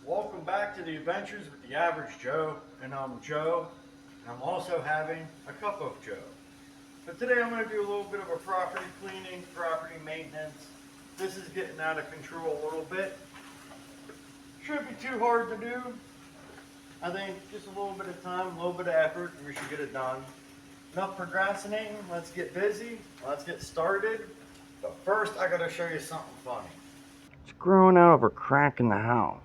Welcome back to the Adventures with the Average Joe, and I'm Joe, and I'm also having a cup of Joe. But today I'm going to do a little bit of a property cleaning, property maintenance. This is getting out of control a little bit. Shouldn't be too hard to do. I think just a little bit of time, a little bit of effort, and we should get it done. Enough procrastinating, let's get busy, let's get started. But first I got to show you something funny. It's growing out of a crack in the house.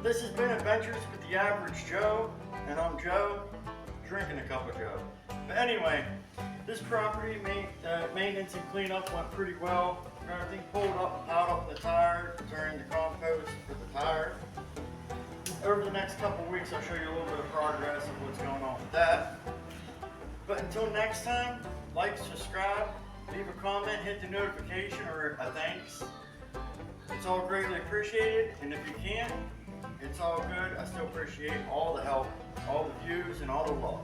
This has been Adventures with the Average Joe, and I'm Joe, drinking a cup of Joe. But anyway, this this property maintenance and cleanup went pretty well. Got everything pulled up, out of the tires, turned the compost for the tires. Over the next couple weeks, I'll show you a little bit of progress of what's going on with that. But until next time, like, subscribe, leave a comment, hit the notification or a thanks. It's all greatly appreciated, and if you can, it's all good. I still appreciate all the help, all the views, and all the love.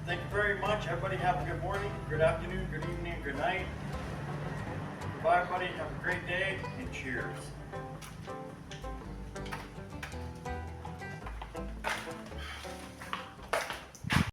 Thank you very much. Everybody have a good morning, good afternoon, good evening, good night. Goodbye, everybody. Have a great day, and cheers.